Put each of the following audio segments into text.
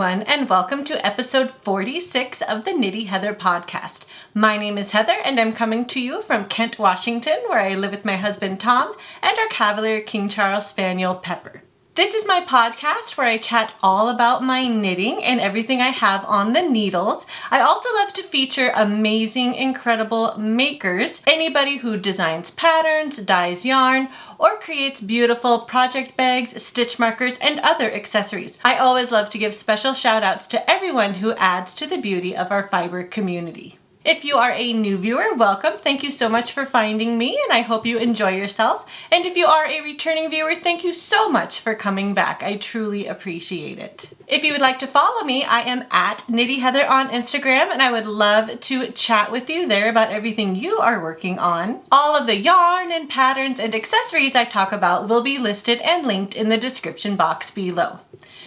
everyone, and welcome to episode 46 of the Knitty Heather podcast. My name is Heather, and I'm coming to you from Kent, Washington, where I live with my husband Tom and our Cavalier King Charles Spaniel Pepper. This is my podcast where I chat all about my knitting and everything I have on the needles. I also love to feature amazing, incredible makers, anybody who designs patterns, dyes yarn, or creates beautiful project bags, stitch markers, and other accessories. I always love to give special shout outs to everyone who adds to the beauty of our fiber community. If you are a new viewer, welcome. Thank you so much for finding me, and I hope you enjoy yourself. And if you are a returning viewer, thank you so much for coming back. I truly appreciate it. If you would like to follow me, I am at Knitty Heather on Instagram, and I would love to chat with you there about everything you are working on. All of the yarn and patterns and accessories I talk about will be listed and linked in the description box below.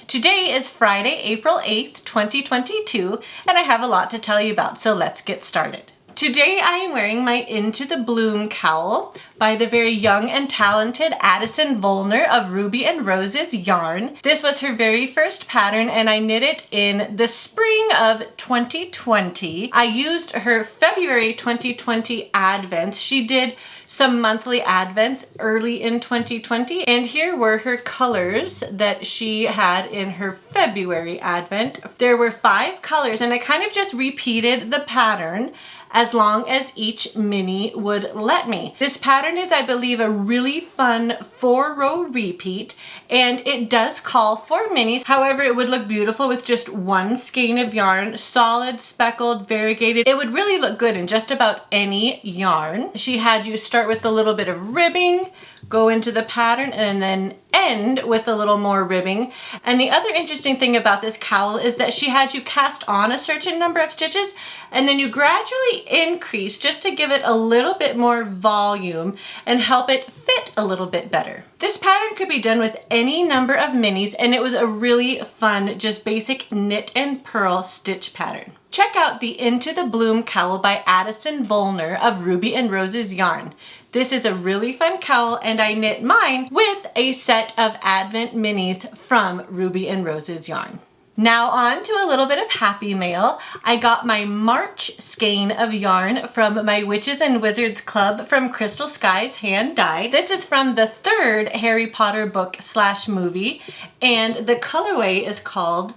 Today is Friday, April 8th, 2022, and I have a lot to tell you about, so let's get started. Today I am wearing my Into the Bloom cowl by the very young and talented Addison Vollner of Ruby and Roses yarn. This was her very first pattern, and I knit it in the spring of 2020. I used her February 2020 advents. She did some monthly advents early in 2020, and here were her colors that she had in her February advent. There were 5 colors, and I kind of just repeated the pattern as long as each mini would let me. This pattern is, I believe, a really fun 4-row repeat, and it does call for minis. However, it would look beautiful with just one skein of yarn, solid, speckled, variegated. It would really look good in just about any yarn. She had you start with a little bit of ribbing, go into the pattern, and then end with a little more ribbing. And the other interesting thing about this cowl is that she had you cast on a certain number of stitches, and then you gradually increase just to give it a little bit more volume and help it fit a little bit better. This pattern could be done with any number of minis, and it was a really fun, just basic knit and purl stitch pattern. Check out the Into the Bloom cowl by Addison Vollner of Ruby and Roses yarn. This is a really fun cowl, and I knit mine with a set of Advent minis from Ruby and Roses yarn. Now on to a little bit of happy mail. I got my March skein of yarn from my Witches and Wizards Club from Crystal Skies hand dyed. This is from the 3rd Harry Potter book / movie, and the colorway is called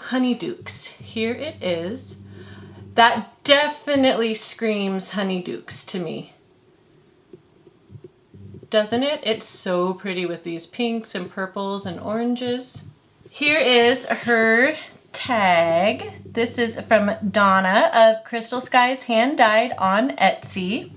Honeydukes. Here it is. That definitely screams Honeydukes to me, doesn't it? It's so pretty with these pinks and purples and oranges. Here is her tag. This is from Donna of Crystal Skies hand dyed on Etsy.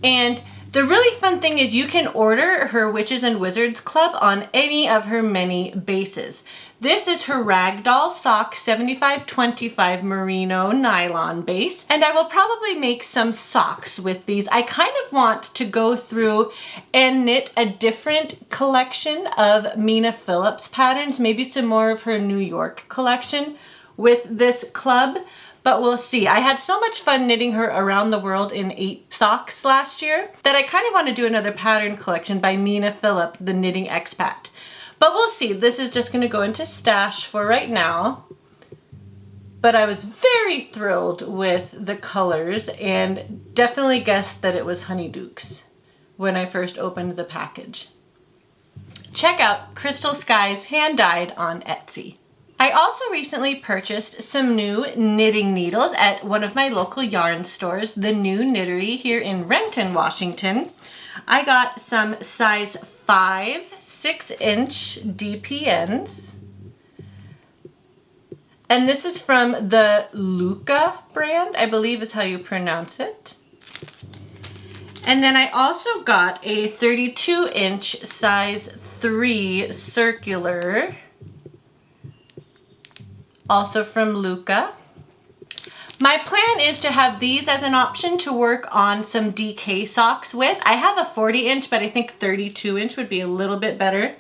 And the really fun thing is you can order her Witches and Wizards Club on any of her many bases. This is her Ragdoll Sock 7525 merino nylon base, and I will probably make some socks with these. I kind of want to go through and knit a different collection of Mina Phillips patterns, maybe some more of her New York collection with this club. But we'll see. I had so much fun knitting her around the world in 8 socks last year that I kind of want to do another pattern collection by Mina Phillip, the knitting expat. But we'll see. This is just going to go into stash for right now. But I was very thrilled with the colors and definitely guessed that it was Honeydukes when I first opened the package. Check out Crystal Skies hand dyed on Etsy. I also recently purchased some new knitting needles at one of my local yarn stores, the New Knittery here in Renton, Washington. I got some size 5 6-inch DPNs. And this is from the Luca brand, I believe is how you pronounce it. And then I also got a 32-inch size 3 circular, also from Luca. My plan is to have these as an option to work on some DK socks with. I have a 40-inch, but I think 32-inch would be a little bit better.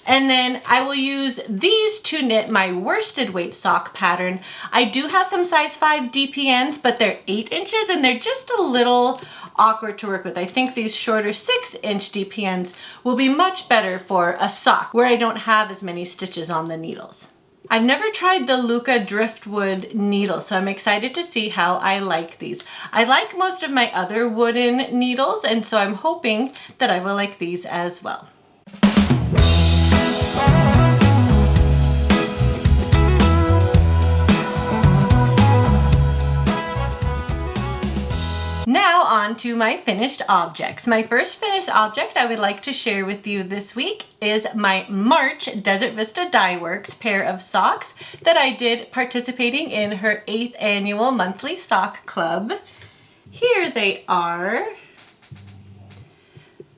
And then I will use these to knit my worsted weight sock pattern. I do have some size 5 DPNs, but they're 8 inches and they're just a little awkward to work with. I think these shorter 6-inch DPNs will be much better for a sock where I don't have as many stitches on the needles. I've never tried the Luca driftwood needle, so I'm excited to see how I like these. I like most of my other wooden needles, and so I'm hoping that I will like these as well. Now on to my finished objects. My first finished object I would like to share with you this week is my March Desert Vista Dye Works pair of socks that I did participating in her 8th annual monthly sock club. Here they are.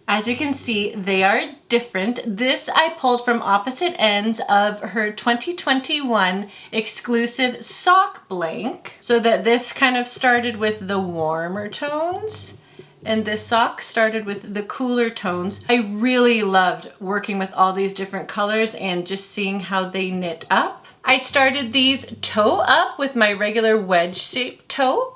As you can see, they are different. This I pulled from opposite ends of her 2021 exclusive sock blank, so that this kind of started with the warmer tones and this sock started with the cooler tones. I really loved working with all these different colors and just seeing how they knit up. I started these toe up with my regular wedge shaped toe.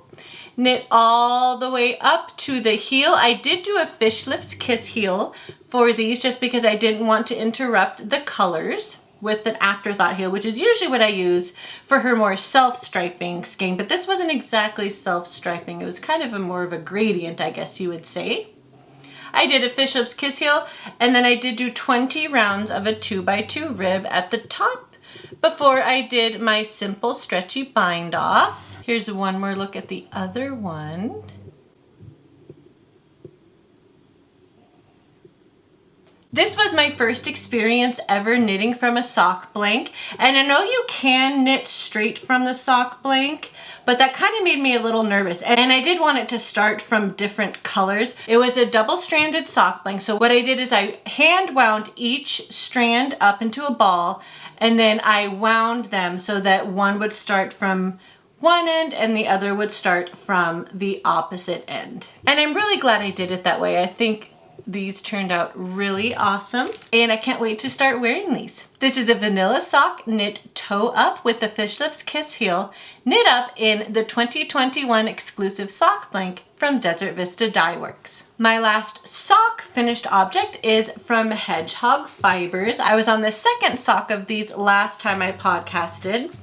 Knit all the way up to the heel. I did do a fish lips kiss heel for these just because I didn't want to interrupt the colors with an afterthought heel, which is usually what I use for her more self-striping skein, but this wasn't exactly self-striping. It was kind of more of a gradient, I guess you would say. I did a fish lips kiss heel, and then I did do 20 rounds of a 2x2 rib at the top before I did my simple stretchy bind off. Here's one more look at the other one. This was my first experience ever knitting from a sock blank, and I know you can knit straight from the sock blank, but that kind of made me a little nervous, and I did want it to start from different colors. It was a double-stranded sock blank, so what I did is I hand wound each strand up into a ball, and then I wound them so that one would start from one end and the other would start from the opposite end. And I'm really glad I did it that way. I think these turned out really awesome, and I can't wait to start wearing these. This is a vanilla sock knit toe up with the fish lips kiss heel, knit up in the 2021 exclusive sock blank from Desert Vista Dye Works. My last sock finished object is from Hedgehog Fibers. I was on the second sock of these last time I podcasted.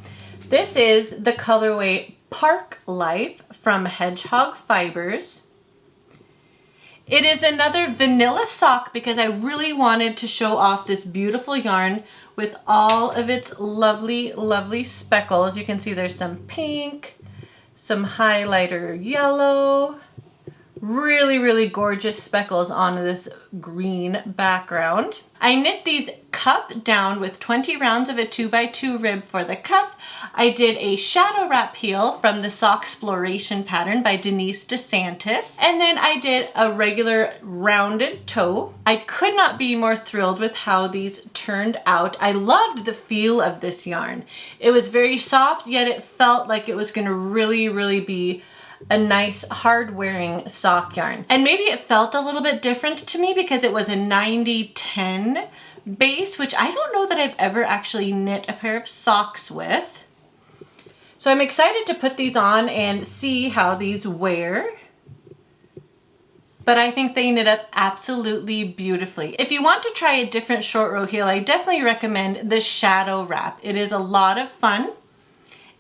This is the colorway Park Life from Hedgehog Fibers. It is another vanilla sock because I really wanted to show off this beautiful yarn with all of its lovely, lovely speckles. You can see there's some pink, some highlighter yellow, really, really gorgeous speckles on this green background. I knit these cuff down with 20 rounds of a 2x2 rib for the cuff. I did a shadow wrap heel from the Socksploration pattern by Denise DeSantis. And then I did a regular rounded toe. I could not be more thrilled with how these turned out. I loved the feel of this yarn. It was very soft, yet it felt like it was gonna really, really be a nice hard wearing sock yarn. And maybe it felt a little bit different to me because it was a 90-10 base, which I don't know that I've ever actually knit a pair of socks with. So I'm excited to put these on and see how these wear. But I think they knit up absolutely beautifully. If you want to try a different short row heel, I definitely recommend the shadow wrap. It is a lot of fun,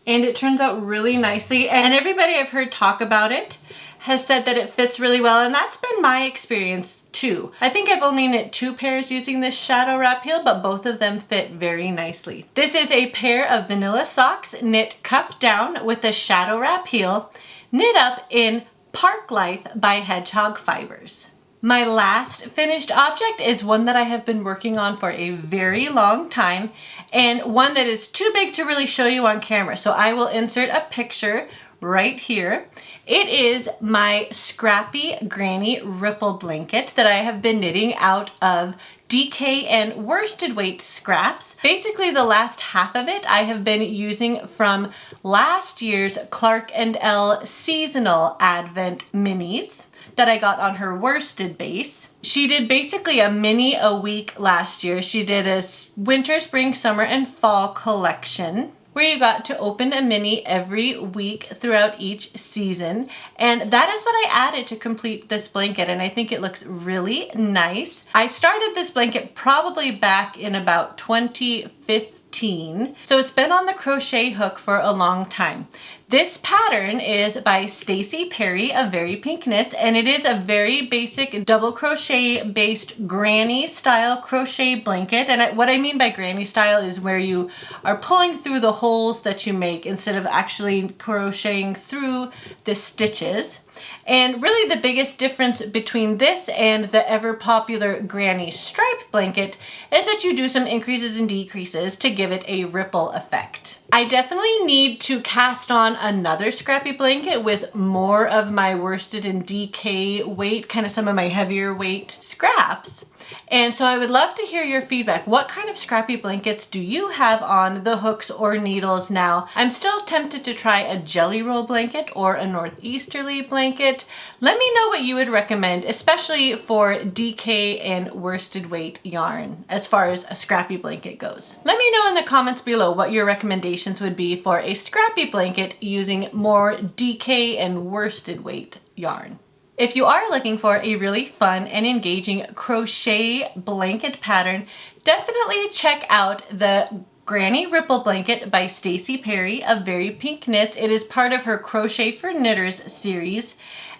and it turns out really nicely, and everybody I've heard talk about it has said that it fits really well, and that's been my experience too. I think I've only knit 2 pairs using this shadow wrap heel, but both of them fit very nicely. This is a pair of vanilla socks knit cuff down with a shadow wrap heel, knit up in Park Life by Hedgehog Fibers. My last finished object is one that I have been working on for a very long time, and one that is too big to really show you on camera, so I will insert a picture right here. It is my Scrappy Granny Ripple Blanket that I have been knitting out of DK and worsted weight scraps. Basically the last half of it I have been using from last year's Clark & Elle seasonal advent minis that I got on her worsted base. She did basically a mini a week last year. She did a winter, spring, summer, and fall collection where you got to open a mini every week throughout each season. And that is what I added to complete this blanket, and I think it looks really nice. I started this blanket probably back in about 2015. 2018. So it's been on the crochet hook for a long time. This pattern is by Stacy Perry of Very Pink Knits, and it is a very basic double crochet based granny style crochet blanket. And what I mean by granny style is where you are pulling through the holes that you make instead of actually crocheting through the stitches. And really the biggest difference between this and the ever popular granny stripe blanket is that you do some increases and decreases to give it a ripple effect. I definitely need to cast on another scrappy blanket with more of my worsted and DK weight, kind of some of my heavier weight scraps. And so I would love to hear your feedback. What kind of scrappy blankets do you have on the hooks or needles now? I'm still tempted to try a jelly roll blanket or a northeasterly blanket. Let me know what you would recommend, especially for DK and worsted weight yarn as far as a scrappy blanket goes. Let me know in the comments below what your recommendations would be for a scrappy blanket using more DK and worsted weight yarn. If you are looking for a really fun and engaging crochet blanket pattern, definitely check out the Granny Ripple Blanket by Stacy Perry of Very Pink Knits. It is part of her Crochet for Knitters series.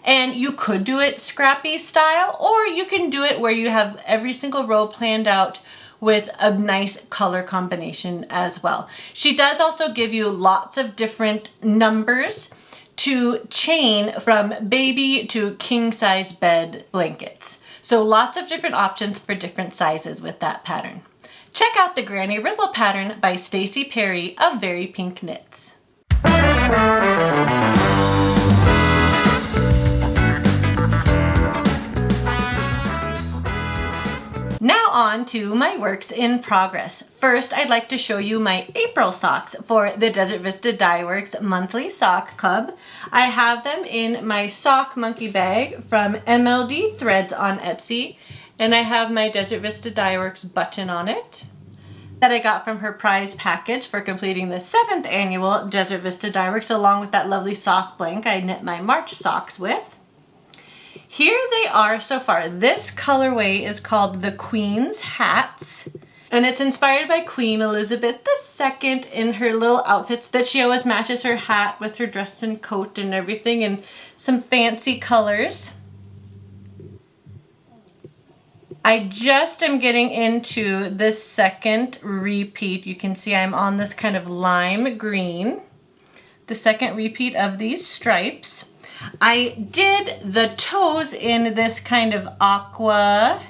And you could do it scrappy style, or you can do it where you have every single row planned out with a nice color combination as well. She does also give you lots of different numbers to chain from baby to king size bed blankets. So lots of different options for different sizes with that pattern. Check out the Granny Ripple pattern by Stacy Perry of Very Pink Knits. Now on to my works in progress. First, I'd like to show you my April socks for the Desert Vista Dye Works monthly sock club. I have them in my sock monkey bag from MLD Threads on Etsy, and I have my Desert Vista Dye Works button on it that I got from her prize package for completing the 7th annual Desert Vista Dye Works, along with that lovely sock blank I knit my March socks with. Here they are so far. This colorway is called the Queen's Hats, and it's inspired by Queen Elizabeth II in her little outfits that she always matches her hat with her dress and coat and everything in some fancy colors. I just am getting into this second repeat. You can see I'm on this kind of lime green, the second repeat of these stripes. I did the toes in this kind of aqua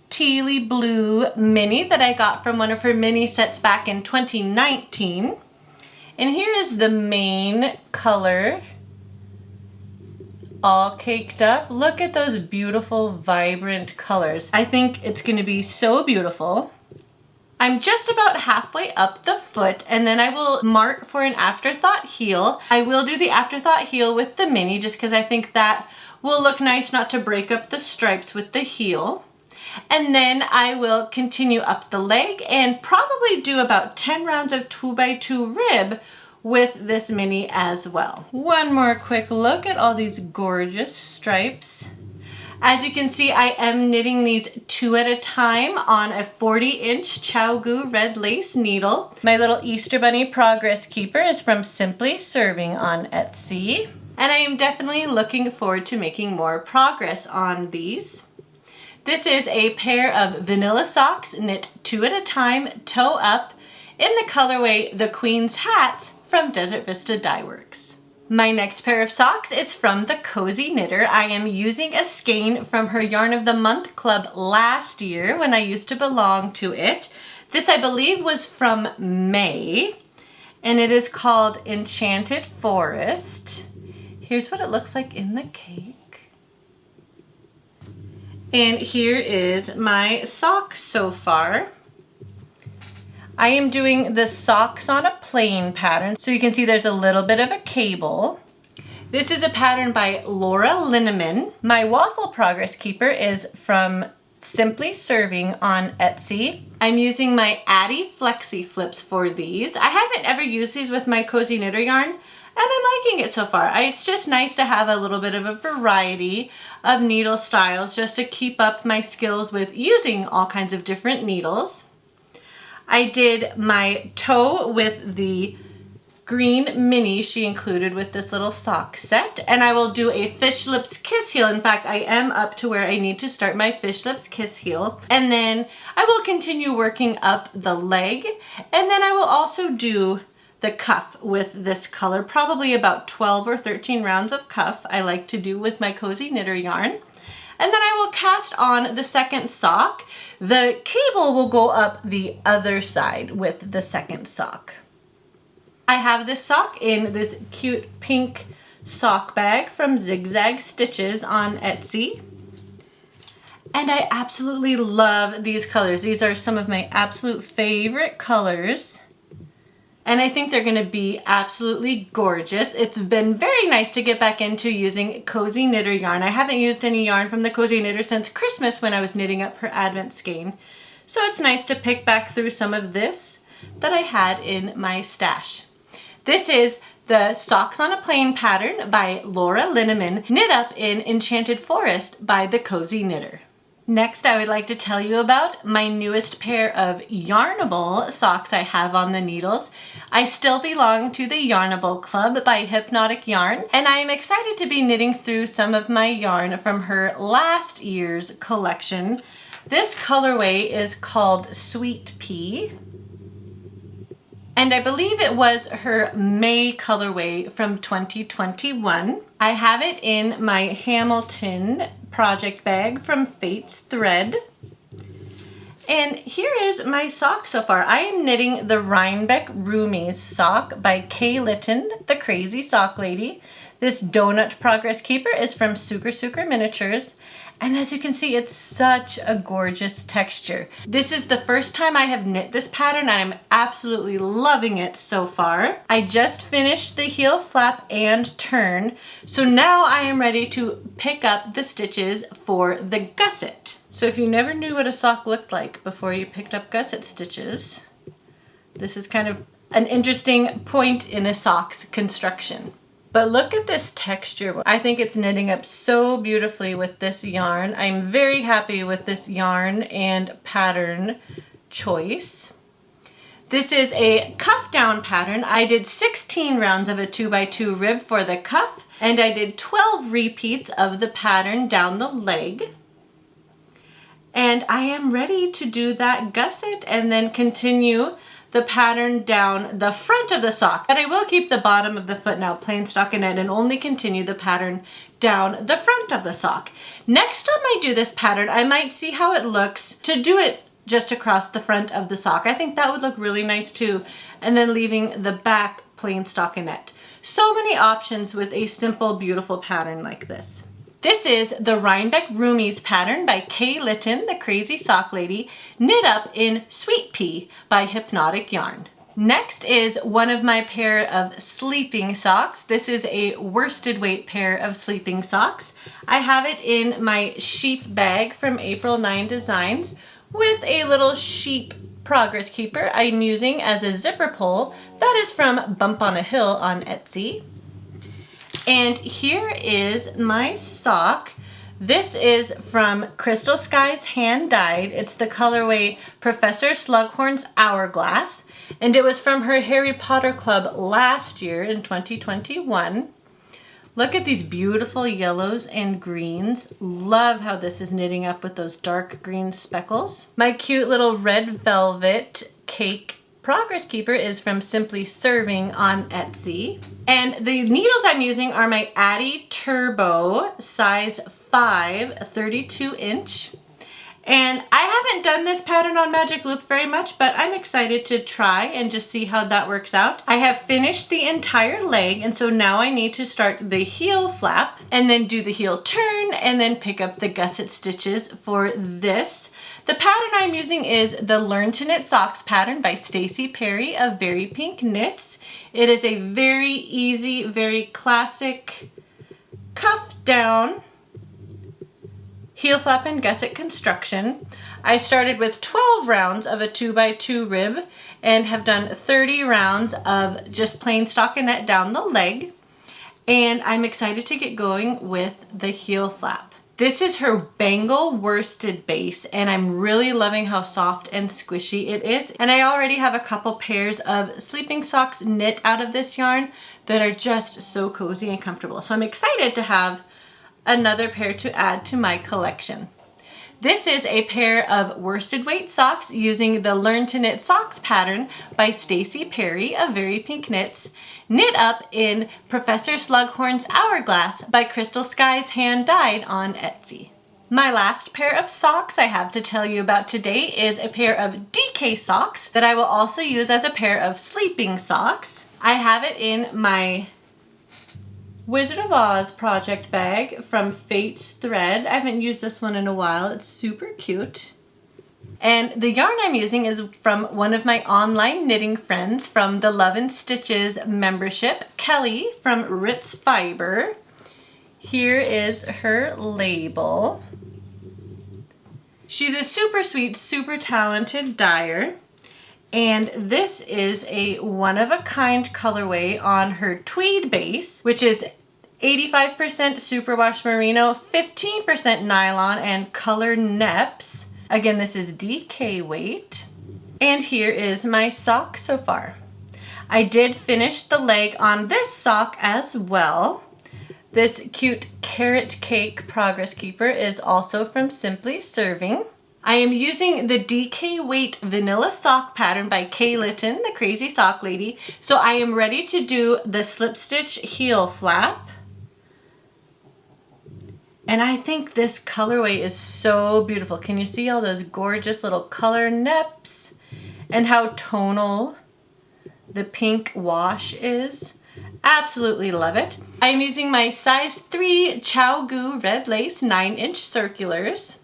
tealy blue mini that I got from one of her mini sets back in 2019. And here is the main color all caked up. Look at those beautiful, vibrant colors. I think it's going to be so beautiful. I'm just about halfway up the foot, and then I will mark for an afterthought heel. I will do the afterthought heel with the mini just because I think that will look nice not to break up the stripes with the heel. And then I will continue up the leg and probably do about 10 rounds of 2x2 rib with this mini as well. One more quick look at all these gorgeous stripes. As you can see, I am knitting these 2 at a time on a 40-inch ChiaoGoo red lace needle. My little Easter Bunny Progress Keeper is from Simply Serving on Etsy. And I am definitely looking forward to making more progress on these. This is a pair of vanilla socks knit 2 at a time, toe up, in the colorway The Queen's Hats from Desert Vista Dye Works. My next pair of socks is from the Cozy Knitter. I am using a skein from her Yarn of the Month Club last year when I used to belong to it. This, I believe, was from May, and it is called Enchanted Forest. Here's what it looks like in the cake. And here is my sock so far. I am doing the socks on a plain pattern, so you can see there's a little bit of a cable. This is a pattern by Laura Linneman. My waffle progress keeper is from Simply Serving on Etsy. I'm using my Addi Flexi Flips for these. I haven't ever used these with my Cozy Knitter yarn, and I'm liking it so far. It's just nice to have a little bit of a variety of needle styles just to keep up my skills with using all kinds of different needles. I did my toe with the green mini she included with this little sock set, and I will do a fish lips kiss heel. In fact, I am up to where I need to start my fish lips kiss heel, and then I will continue working up the leg, and then I will also do the cuff with this color, probably about 12 or 13 rounds of cuff I like to do with my Cozy Knitter yarn. And then I will cast on the second sock. The cable will go up the other side with the second sock. I have this sock in this cute pink sock bag from Zigzag Stitches on Etsy. And I absolutely love these colors. These are some of my absolute favorite colors. And I think they're gonna be absolutely gorgeous. It's been very nice to get back into using Cozy Knitter yarn. I haven't used any yarn from the Cozy Knitter since Christmas when I was knitting up her Advent skein. So it's nice to pick back through some of this that I had in my stash. This is the Socks on a Plain pattern by Laura Linneman, knit up in Enchanted Forest by the Cozy Knitter. Next, I would like to tell you about my newest pair of Yarnable socks I have on the needles. I still belong to the Yarnable Club by Hypnotic Yarn, and I am excited to be knitting through some of my yarn from her last year's collection. This colorway is called Sweet Pea, and I believe it was her May colorway from 2021. I have it in my Hamilton project bag from Fate's Thread. And here is my sock so far. I am knitting the Rhinebeck Roomies sock by Kay Litton, the Crazy Sock Lady. This donut progress keeper is from Suker Miniatures. And as you can see, it's such a gorgeous texture. This is the first time I have knit this pattern. I'm absolutely loving it so far. I just finished the heel flap and turn. So now I am ready to pick up the stitches for the gusset. So if you never knew what a sock looked like before you picked up gusset stitches, this is kind of an interesting point in a sock's construction. But look at this texture. I think it's knitting up so beautifully with this yarn. I'm very happy with this yarn and pattern choice. This is a cuff down pattern. I did 16 rounds of a 2x2 rib for the cuff, and I did 12 repeats of the pattern down the leg. And I am ready to do that gusset and then continue the pattern down the front of the sock. But I will keep the bottom of the foot now plain stockinette and only continue the pattern down the front of the sock. Next time I do this pattern, I might see how it looks to do it just across the front of the sock. I think that would look really nice too. And then leaving the back plain stockinette. So many options with a simple, beautiful pattern like this. This is the Rhinebeck Roomies pattern by Kay Litton, the Crazy Sock Lady, knit up in Sweet Pea by Hypnotic Yarn. Next is one of my pair of sleeping socks. This is a worsted weight pair of sleeping socks. I have it in my sheep bag from April 9 Designs with a little sheep progress keeper I'm using as a zipper pull. That is from Bump on a Hill on Etsy. And here is my sock. This is from Crystal Skies Hand Dyed. It's the colorway Professor Slughorn's Hourglass. And it was from her Harry Potter Club last year in 2021. Look at these beautiful yellows and greens. Love how this is knitting up with those dark green speckles. My cute little red velvet cake progress keeper is from Simply Serving on Etsy. And the needles I'm using are my Addi Turbo size 5 32 inch. And I haven't done this pattern on Magic Loop very much, but I'm excited to try and just see how that works out. I have finished the entire leg, and so now I need to start the heel flap and then do the heel turn and then pick up the gusset stitches for this. The pattern I'm using is the Learn to Knit Socks pattern by Stacey Perry of Very Pink Knits. It is a very easy, very classic cuff down heel flap and gusset construction. I started with 12 rounds of a 2x2 rib and have done 30 rounds of just plain stockinette down the leg. And I'm excited to get going with the heel flap. This is her Bangle worsted base, and I'm really loving how soft and squishy it is. And I already have a couple pairs of sleeping socks knit out of this yarn that are just so cozy and comfortable. So I'm excited to have another pair to add to my collection. This is a pair of worsted weight socks using the Learn to Knit Socks pattern by Stacey Perry of Very Pink Knits, knit up in Professor Slughorn's Hourglass by Crystal Skies hand dyed on Etsy. My last pair of socks I have to tell you about today is a pair of DK socks that I will also use as a pair of sleeping socks. I have it in my Wizard of Oz project bag from Fate's Thread. I haven't used this one in a while. It's super cute. And the yarn I'm using is from one of my online knitting friends from the Love and Stitches membership, Kelly from Ritz Fiber. Here is her label. She's a super sweet, super talented dyer. And this is a one-of-a-kind colorway on her tweed base, which is 85% superwash merino, 15% nylon, and color neps. Again, this is DK weight. And here is my sock so far. I did finish the leg on this sock as well. This cute carrot cake progress keeper is also from Simply Serving. I am using the DK weight vanilla sock pattern by Kay Litton, the crazy sock lady. So I am ready to do the slip stitch heel flap. And I think this colorway is so beautiful. Can you see all those gorgeous little color neps and how tonal the pink wash is? Absolutely love it. I am using my size 3 ChiaoGoo red lace 9-inch circulars.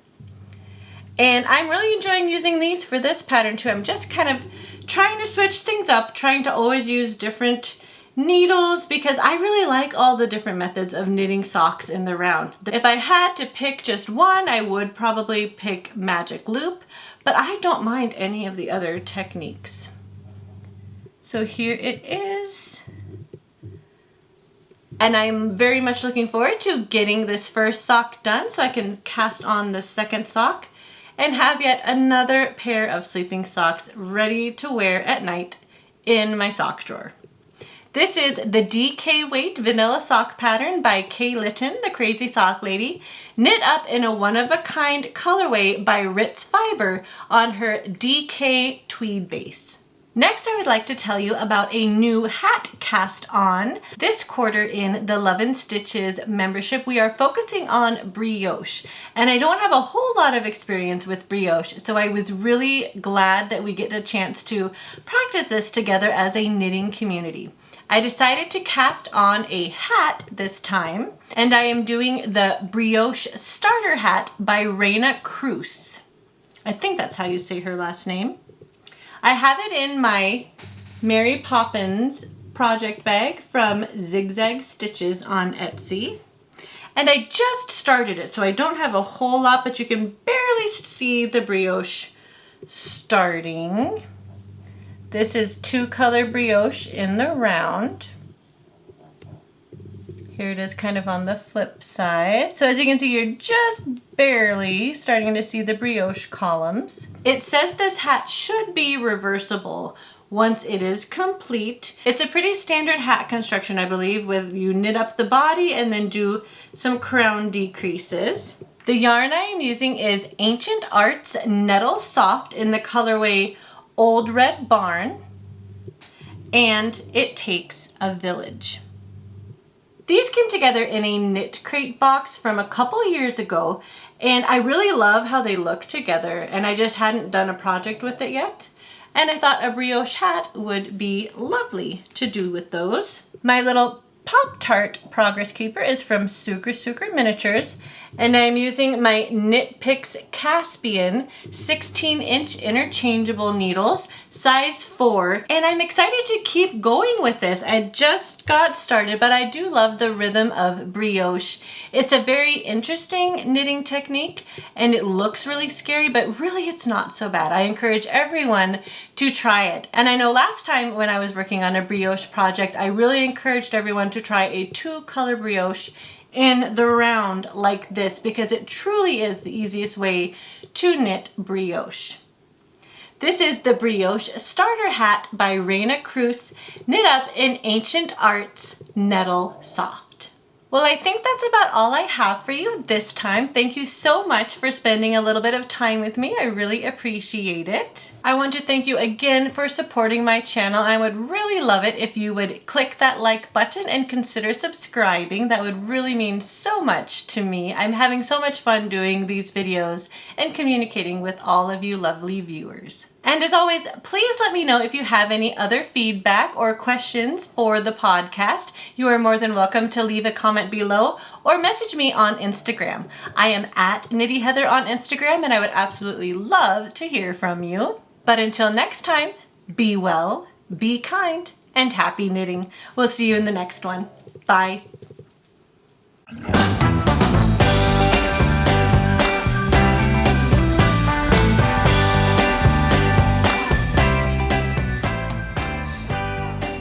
And I'm really enjoying using these for this pattern too. I'm just kind of trying to switch things up, trying to always use different needles because I really like all the different methods of knitting socks in the round. If I had to pick just one, I would probably pick magic loop, but I don't mind any of the other techniques. So here it is. And I'm very much looking forward to getting this first sock done so I can cast on the second sock and have yet another pair of sleeping socks ready to wear at night in my sock drawer. This is the DK weight vanilla sock pattern by Kay Litton, the crazy sock lady, knit up in a one-of-a-kind colorway by Ritz Fiber on her DK tweed base. Next, I would like to tell you about a new hat cast on. This quarter in the Love and Stitches membership, we are focusing on brioche. And I don't have a whole lot of experience with brioche, so I was really glad that we get a chance to practice this together as a knitting community. I decided to cast on a hat this time, and I am doing the Brioche Starter Hat by Raina Cruz. I think that's how you say her last name. I have it in my Mary Poppins project bag from Zigzag Stitches on Etsy. And I just started it, so I don't have a whole lot, but you can barely see the brioche starting. This is 2-color brioche in the round. Here it is kind of on the flip side. So as you can see, you're just barely starting to see the brioche columns. It says this hat should be reversible once it is complete. It's a pretty standard hat construction, I believe, with you knit up the body and then do some crown decreases. The yarn I am using is Ancient Arts Nettle Soft in the colorway Old Red Barn, and It Takes a Village. These came together in a knit crate box from a couple years ago, and I really love how they look together, and I just hadn't done a project with it yet. And I thought a brioche hat would be lovely to do with those. My little Pop-Tart Progress Keeper is from Sucre Miniatures, and I'm using my Knit Picks Caspian 16-inch interchangeable needles, size 4, and I'm excited to keep going with this. I just got started, but I do love the rhythm of brioche. It's a very interesting knitting technique, and it looks really scary, but really it's not so bad. I encourage everyone to try it. And I know last time when I was working on a brioche project, I really encouraged everyone to try a 2-color brioche in the round like this because it truly is the easiest way to knit brioche. This is the Brioche Starter Hat by Raina Cruz, knit up in Ancient Arts Nettle Soft. Well, I think that's about all I have for you this time. Thank you so much for spending a little bit of time with me. I really appreciate it. I want to thank you again for supporting my channel. I would really love it if you would click that like button and consider subscribing. That would really mean so much to me. I'm having so much fun doing these videos and communicating with all of you lovely viewers. And as always, please let me know if you have any other feedback or questions for the podcast. You are more than welcome to leave a comment below or message me on Instagram. I am at Knitty Heather on Instagram, and I would absolutely love to hear from you. But until next time, be well, be kind, and happy knitting. We'll see you in the next one. Bye.